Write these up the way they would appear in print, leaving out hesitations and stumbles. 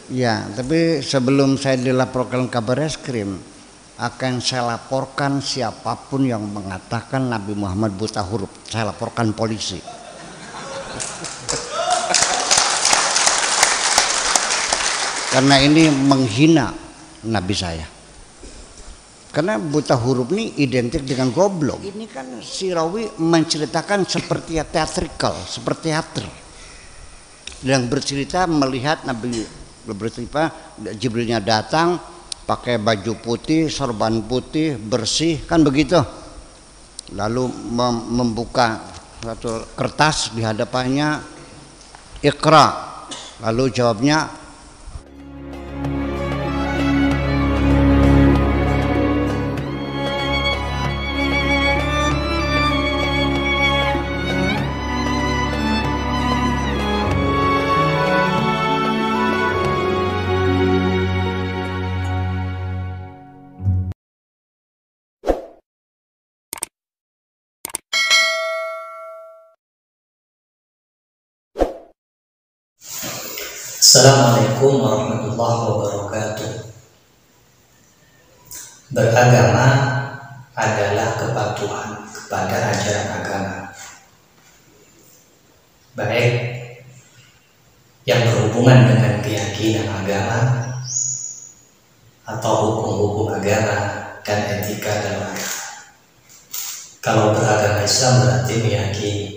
Ya, tapi sebelum saya dilaporkan ke Bareskrim, akan saya laporkan siapapun yang mengatakan Nabi Muhammad buta huruf. Saya laporkan polisi. Karena ini menghina Nabi saya. Karena buta huruf ini identik dengan goblok. Ini kan si rawi menceritakan seperti teatrikal, seperti teater. Yang bercerita melihat Nabi bercerita Jibrilnya datang pakai baju putih, sorban putih, bersih, kan begitu. Lalu membuka satu kertas di hadapannya, Iqra. Lalu jawabnya, Assalamualaikum warahmatullahi wabarakatuh. Beragama adalah kepatuhan kepada ajaran agama, baik yang berhubungan dengan keyakinan agama atau hukum-hukum agama dan etika dalam agama. Kalau beragama Islam berarti meyakini,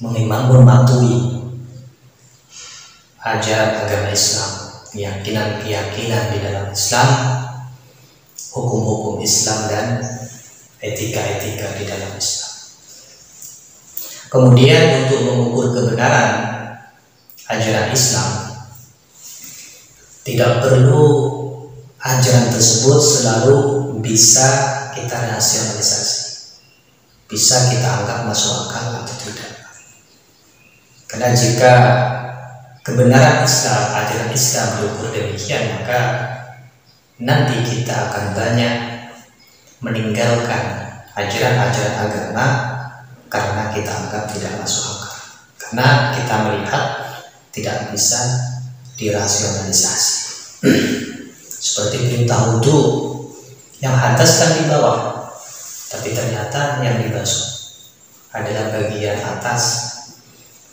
mematuhi ajaran agama Islam, keyakinan-keyakinan di dalam Islam, hukum-hukum Islam dan etika-etika di dalam Islam. Kemudian untuk mengukur kebenaran ajaran Islam, tidak perlu ajaran tersebut selalu bisa kita rasionalisasi, bisa kita anggap masuk akal atau tidak. Karena jika kebenaran Islam, ajaran Islam diukur demikian, maka nanti kita akan banyak meninggalkan ajaran-ajaran agama karena kita anggap tidak masuk akal, karena kita melihat tidak bisa dirasionalisasi. Seperti perintah wudhu, yang atas kan di bawah, tapi ternyata yang dibasuh adalah bagian atas.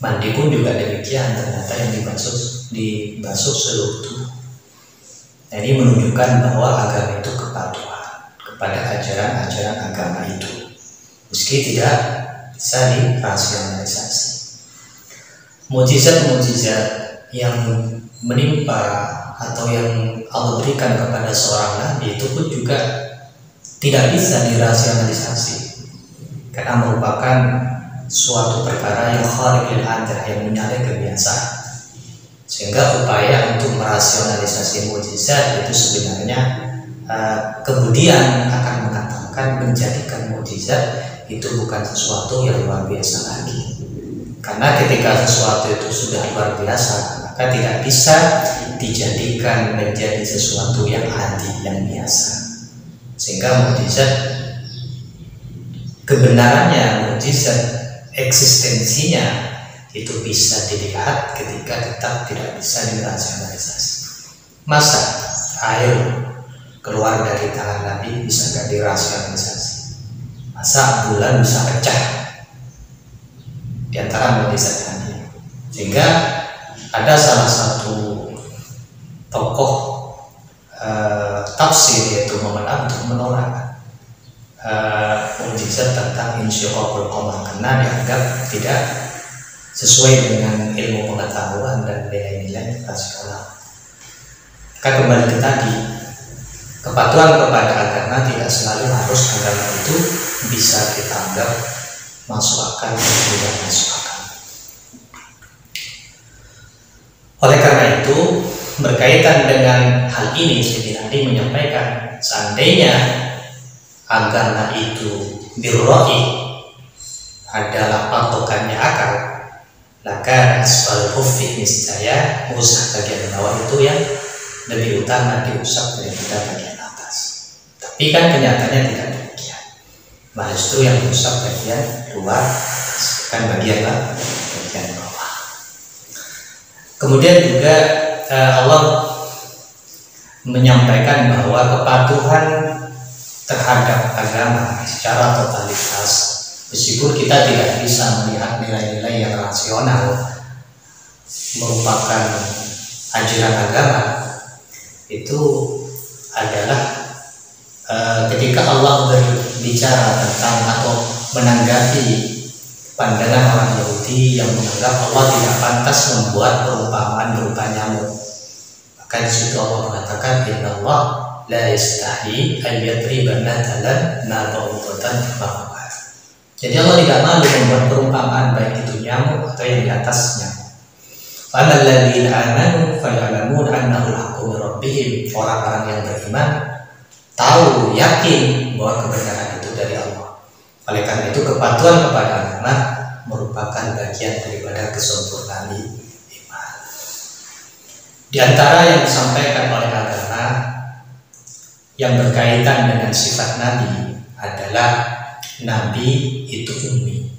Mandi pun juga demikian, ternyata yang dibasuh seluruh tubuh. Nah, ini menunjukkan bahwa agama itu kepatuhan kepada ajaran-ajaran agama itu, meski tidak bisa dirasionalisasi. Mukjizat-mukjizat yang menimpa atau yang Allah berikan kepada seorang nabi itu pun juga tidak bisa dirasionalisasi, karena merupakan suatu perkara yang khariqil adah, yang menyalahi kebiasaan, sehingga upaya untuk merasionalisasi mukjizat itu sebenarnya kemudian akan mengatakan menjadikan mukjizat itu bukan sesuatu yang luar biasa lagi. Karena ketika sesuatu itu sudah luar biasa, maka tidak bisa dijadikan menjadi sesuatu yang adi, yang biasa. Sehingga mukjizat, kebenarannya, mukjizat eksistensinya itu bisa dilihat ketika tetap tidak bisa dirasionalisasi. Masa air keluar dari tangan Nabi bisa gak dirasionalisasi? Masa bulan bisa pecah? Di antara mukjizat Nabi. Sehingga ada salah satu tokoh tafsir, yaitu Muhammad Abduh, menolak mukjizat tentang insyiqaqul qamar karena dianggap tidak sesuai dengan ilmu pengetahuan dan nilai-nilai rasional. Maka kembali ke tadi, kepatuhan kepada agama tidak selalu harus agama itu bisa kita anggap masuk akal atau tidak masuk akal. Oleh karena itu, berkaitan dengan hal ini, Sayyidina Ali menyampaikan, seandainya agama itu birra'i adalah patokannya akal, maka asfal khuffi, niscaya usah bagian bawah itu yang lebih utama diusap daripada bagian atas. Tapi kan kenyataannya tidak demikian. Malah justru yang diusap bagian luar, kan bagian bawah. Kemudian juga Allah menyampaikan bahwa kepatuhan terhadap agama secara totalitas, meskipun kita tidak bisa melihat nilai-nilai yang rasional merupakan ajaran agama, itu adalah ketika Allah berbicara tentang atau menanggapi pandangan orang Yahudi yang menganggap Allah tidak pantas membuat perumpamaan berupa nyamuk. Maka di situ Allah mengatakan, Inna Allah la yastahi an yadriba mathalan ma ba'udatan fawqaha. Jadi Allah tidak malu membuat perumpamaan baik itu nyamuk atau yang di atasnya. Faman ladzina amanu faya'lamun annahu al-haqqu min rabbihim. Orang-orang yang beriman tahu, yakin bahwa kebenaran itu dari Allah. Oleh karena itu kepatuhan kepada agama merupakan bagian daripada kesempurnaan iman. Di antara yang disampaikan oleh agama yang berkaitan dengan sifat Nabi adalah Nabi itu ummi.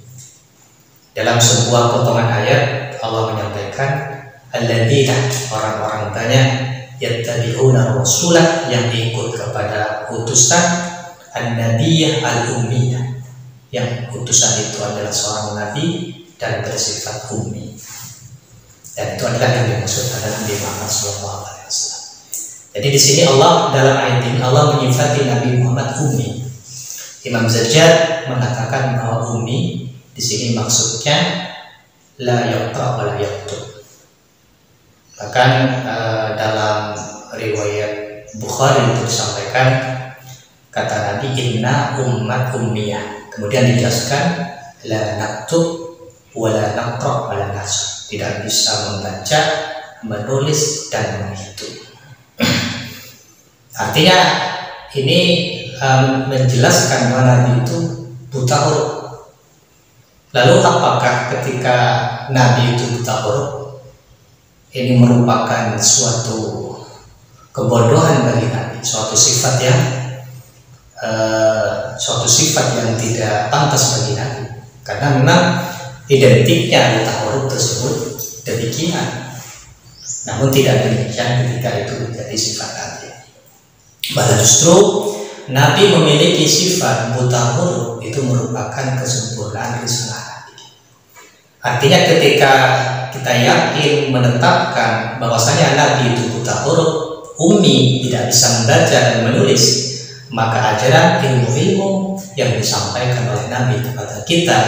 Dalam sebuah potongan ayat Allah menyampaikan, alladzina, orang-orang banyak, yattabi'una rasulah, yang ikut kepada utusan, an-nabiyyah al-ummiyah, yang utusan itu adalah seorang nabi dan bersifat ummi. Dan itu adalah yang dimaksud adalah Nabi Muhammad SAW. Jadi di sini Allah dalam ayat ini Allah menyifati Nabi Muhammad ummi. Imam Zajjad mengatakan bahwa ummi di sini maksudnya la yaqra' wa la yaktub. Bahkan dalam riwayat Bukhari itu disampaikan kata Nabi, inna ummat ummiyah. Kemudian dijelaskan la naktub wa la naqra' wa la nahsub. Tidak bisa membaca, menulis dan menghitung. Artinya ini menjelaskan bahwa Nabi itu buta huruf. Lalu apakah ketika Nabi itu buta huruf ini merupakan suatu kebodohan bagi Nabi, suatu sifat yang tidak pantas bagi Nabi? Karena memang identiknya buta huruf tersebut demikian. Namun tidak demikian ketika itu menjadi sifat Nabi. Malah justru Nabi memiliki sifat buta huruf itu merupakan kesempurnaan rislah Nabi. Artinya ketika kita yakin menetapkan bahwasanya Nabi itu buta huruf, ummi, tidak bisa membaca dan menulis, maka ajaran ilmu-ilmu yang disampaikan oleh Nabi kepada kita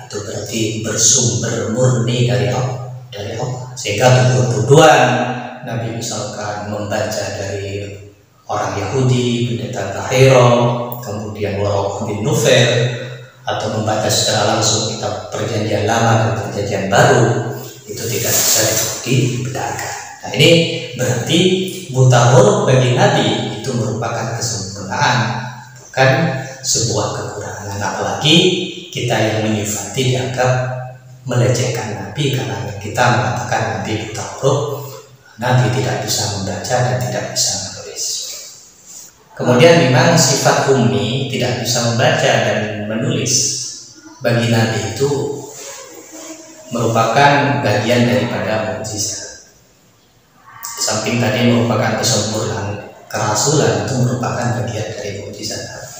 itu berarti bersumber murni dari Allah. Sehingga tuduhan Nabi misalkan membaca dari orang Yahudi, pendeta Tahiro, kemudian Waraqah bin Nufail, atau membaca secara langsung kitab Perjanjian Lama dan Perjanjian Baru, itu tidak bisa dibenarkan. Nah, ini berarti buta huruf bagi Nabi itu merupakan kesempurnaan, bukan sebuah kekurangan. Apalagi kita yang menyifati dianggap melecehkan Nabi karena kita mengatakan Nabi buta huruf, Nabi tidak bisa membaca dan tidak bisa menulis. Kemudian memang sifat ummi, tidak bisa membaca dan menulis, bagi Nabi itu merupakan bagian daripada mukjizat. Di samping tadi merupakan kesempurnaan kerasulan, itu merupakan bagian dari mukjizat Nabi.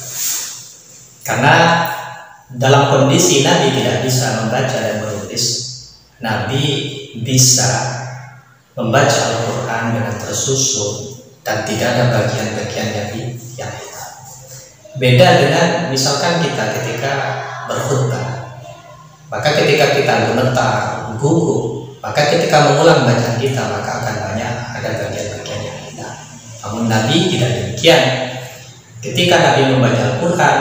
Karena dalam kondisi Nabi tidak bisa membaca dan menulis, Nabi bisa membaca Al-Quran dengan tersusun dan tidak ada bagian-bagian yang hilang. Beda dengan misalkan kita ketika berkhutbah, maka ketika kita gemetar, gugup, maka ketika mengulang bacaan kita maka akan banyak ada bagian-bagian yang hilang. Namun Nabi tidak demikian. Ketika Nabi membaca Al-Quran,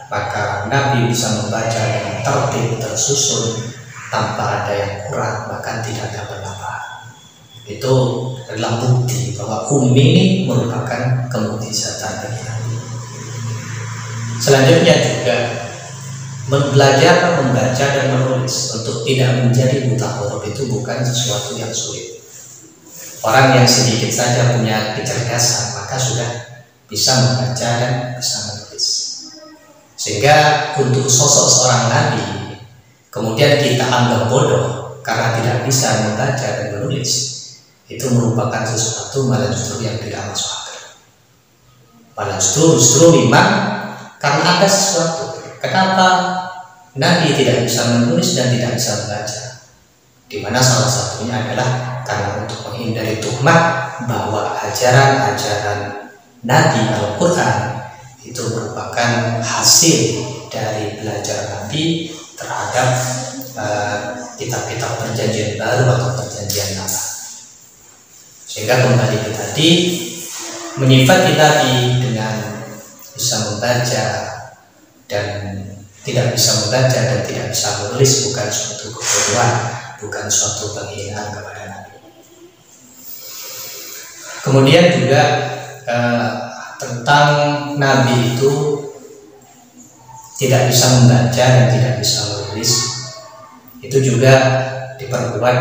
maka Nabi bisa membaca dengan tertib, tersusun, tanpa ada yang kurang, bahkan tidak ada penambahan. Itu adalah bukti bahwa ummi ini merupakan kemukjizatan bagi Nabi. Selanjutnya juga belajar membaca dan menulis untuk tidak menjadi buta huruf itu bukan sesuatu yang sulit. Orang yang sedikit saja punya kecerdasan maka sudah bisa membaca dan bisa menulis. Sehingga untuk sosok seorang Nabi kemudian kita anggap bodoh karena tidak bisa membaca dan menulis, itu merupakan sesuatu malah justru yang tidak masuk akal. Malah justru memang karena ada sesuatu. Kenapa Nabi tidak bisa menulis dan tidak bisa membaca? Di mana salah satunya adalah karena untuk menghindari tuhmat bahwa ajaran-ajaran Nabi Al-Quran itu merupakan hasil dari belajar Nabi terhadap kitab-kitab perjanjian baru atau perjanjian lama. Sehingga kembali ke tadi, menyifati Nabi dengan bisa membaca dan tidak bisa membaca dan tidak bisa menulis bukan suatu kebodohan, bukan suatu penghinaan kepada Nabi. Kemudian juga tentang Nabi itu tidak bisa membaca dan tidak bisa menulis, itu juga diperkuat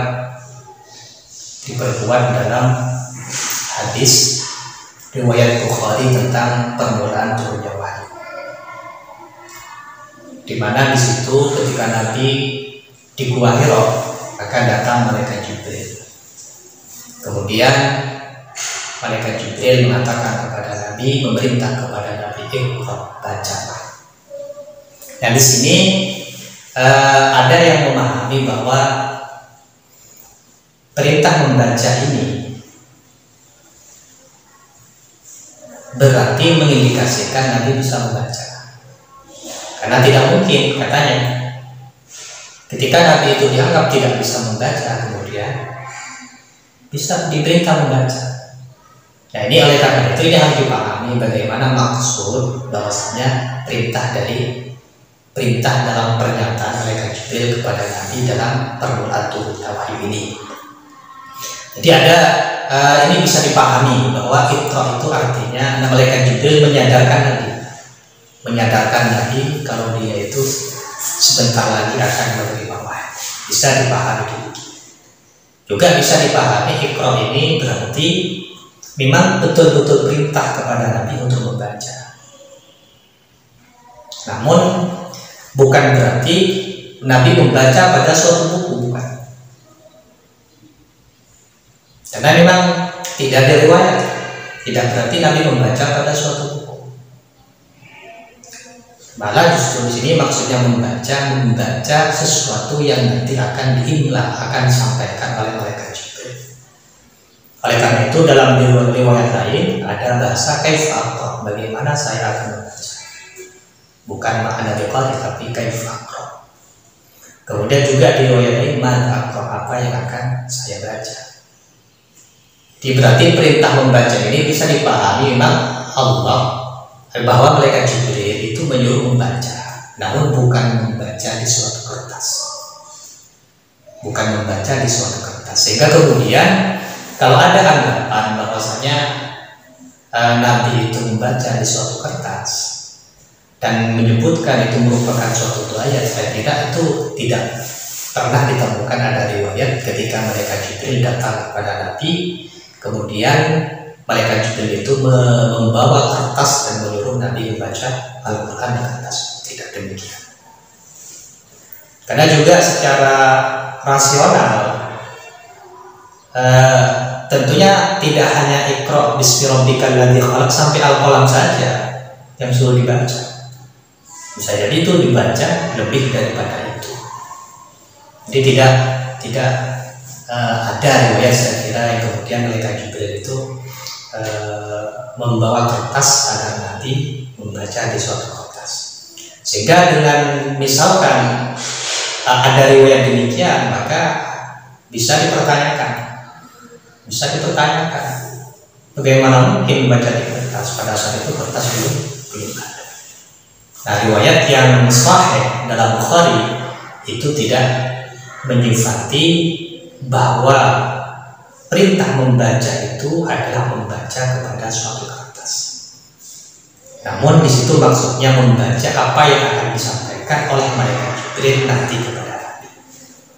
dalam hadis riwayat Bukhari tentang permulaan turunnya wahyu, di mana di situ ketika Nabi di Gua Hira akan datang malaikat Jibril. Kemudian malaikat Jibril mengatakan kepada Nabi, memerintah kepada Nabi, Iqra, bacalah. Dan di sini ada yang memahami bahwa perintah membaca ini berarti mengindikasikan Nabi bisa membaca. Karena tidak mungkin katanya ketika Nabi itu dianggap tidak bisa membaca, kemudian bisa diperintah membaca. Nah ini oleh karena itu ini harus dipahami bagaimana maksud bahwasanya perintah dalam pernyataan malaikat Jibril kepada Nabi dalam permulaan turunnya wahyu ini. Jadi ada ini bisa dipahami bahwa Iqra itu artinya malaikat Jibril menyadarkan Nabi kalau dia itu sebentar lagi akan menerima wahyu. Bisa dipahami demikian. Juga bisa dipahami Iqra ini berarti memang betul-betul perintah kepada Nabi untuk membaca. Namun bukan berarti Nabi membaca pada suatu buku, bukan. Karena memang tidak ada riwayat, tidak berarti Nabi membaca pada suatu buku. Malah justru di sini maksudnya membaca sesuatu yang nanti akan diimla, akan disampaikan oleh malaikat Jibril. Oleh karena itu dalam riwayat lain ada bahasa kaifa, bagaimana saya akan membaca. Bukan makna biqari tapi kaifa. Kemudian juga di riwayat lain apa yang akan saya baca. Jadi berarti perintah membaca ini bisa dipahami memang Allah bahwa malaikat Jibril itu menyuruh membaca, namun bukan membaca di suatu kertas. Bukan membaca di suatu kertas. Sehingga kemudian kalau ada anggapan bahwasanya Nabi itu membaca di suatu kertas dan menyebutkan itu merupakan suatu ayat, saya kira itu tidak pernah ditemukan ada riwayat ketika malaikat Jibril datang kepada Nabi, kemudian malaikat Jibril itu membawa kertas dan menyuruh Nabi membaca Al-Quran di kertas. Tidak demikian. Karena juga secara rasional tentunya tidak hanya Iqra bismi rabbikal ladzi khalaq sampai Al-Qalam saja yang suruh dibaca. Bisa jadi itu dibaca lebih daripada itu. Jadi tidak ada riwayat saya kira yang kemudian malaikat Jibril itu membawa kertas agar Nabi membaca di suatu kertas. Sehingga dengan misalkan ada riwayat demikian, maka bisa dipertanyakan bagaimana mungkin membaca di kertas, pada saat itu kertas belum ada. Nah, riwayat yang sahih dalam Bukhari itu tidak menyifati bahwa perintah membaca itu adalah membaca kepada suatu kertas. Namun di situ maksudnya membaca apa yang akan disampaikan oleh malaikat Jibril nanti kepada Nabi.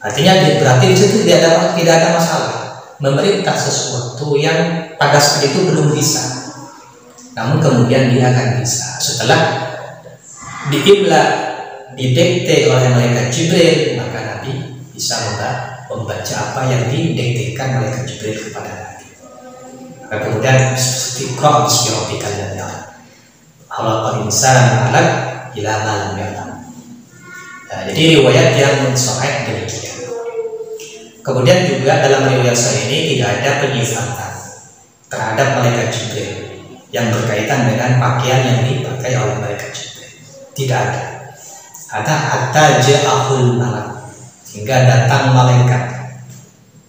Artinya berarti di situ tidak ada masalah memerintah sesuatu yang pada saat itu belum bisa, namun kemudian dia akan bisa setelah diimla, didikte oleh malaikat Jibril, maka Nabi bisa membaca apa yang didiktekan malaikat Jibril kepada Nabi. Maka kemudian Iqra bismi rabbikal ladzi khalaq, khalaqal insana alaq ila ma lam ya'lam. Jadi riwayat yang sahih demikian. Kemudian juga dalam riwayat sahih ini tidak ada penyifatan terhadap malaikat Jibril yang berkaitan dengan pakaian yang dipakai oleh malaikat Jibril. Tidak ada. Hatta ja'ahul malak, hingga datang malaikat.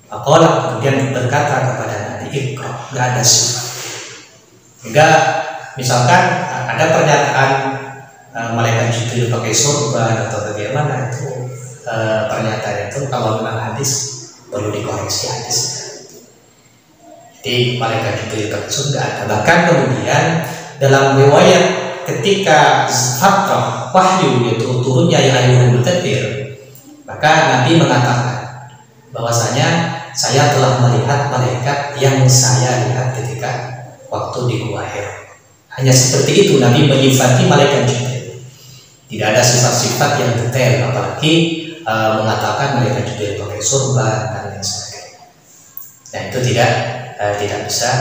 Maqala, kemudian berkata kepada Nabi, Iqra, tidak ada sifat. Hingga misalkan ada pernyataan malaikat Jibril pakai sorban atau bagaimana, itu pernyataan itu kalau memang hadis perlu dikoreksi hadis. Jadi malaikat Jibril pakai sorban ada. Bahkan kemudian dalam riwayat ketika fatrah wahyu, yaitu turunnya ya ayyuhal mudzatsir, maka Nabi mengatakan bahwasanya saya telah melihat malaikat yang saya lihat ketika waktu di Gua Hira. Hanya seperti itu Nabi menyifati malaikat Jibril. Tidak ada sifat-sifat yang detail, apalagi mengatakan malaikat Jibril pakai sorban dan lain sebagainya. Dan itu tidak bisa.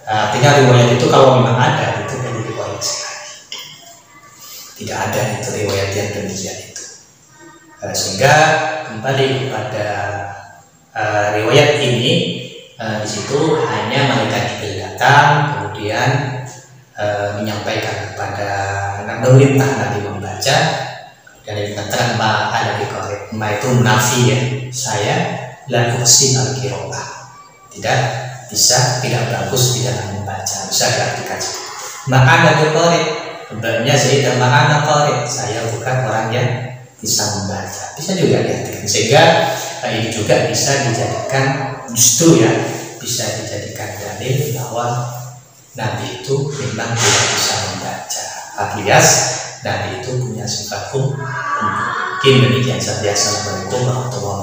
Artinya riwayat itu kalau memang ada itu perlu dikoreksi. Tidak ada itu riwayat yang demikian itu. Sehingga kembali kepada riwayat ini, di situ hanya malaikat Jibril datang, kemudian menyampaikan kepada memerintah Nabi membaca, dan dikatakan ma ada di korek, ma itu nafi ya, saya la uqsim al-qiraah, tidak bagus di dalam membaca, bisa diartikan maka ada di korek. Sebenarnya saya dan anak korek, saya bukan orang yang bisa membaca. Bisa juga diartikan. Sehingga ini juga bisa dijadikan, justru ya, bisa dijadikan dalil bahwa Nabi itu memang tidak bisa membaca. Alias Nabi itu punya sifat mungkin. Demikian saja. Assalamualaikum warahmatullahi wabarakatuh.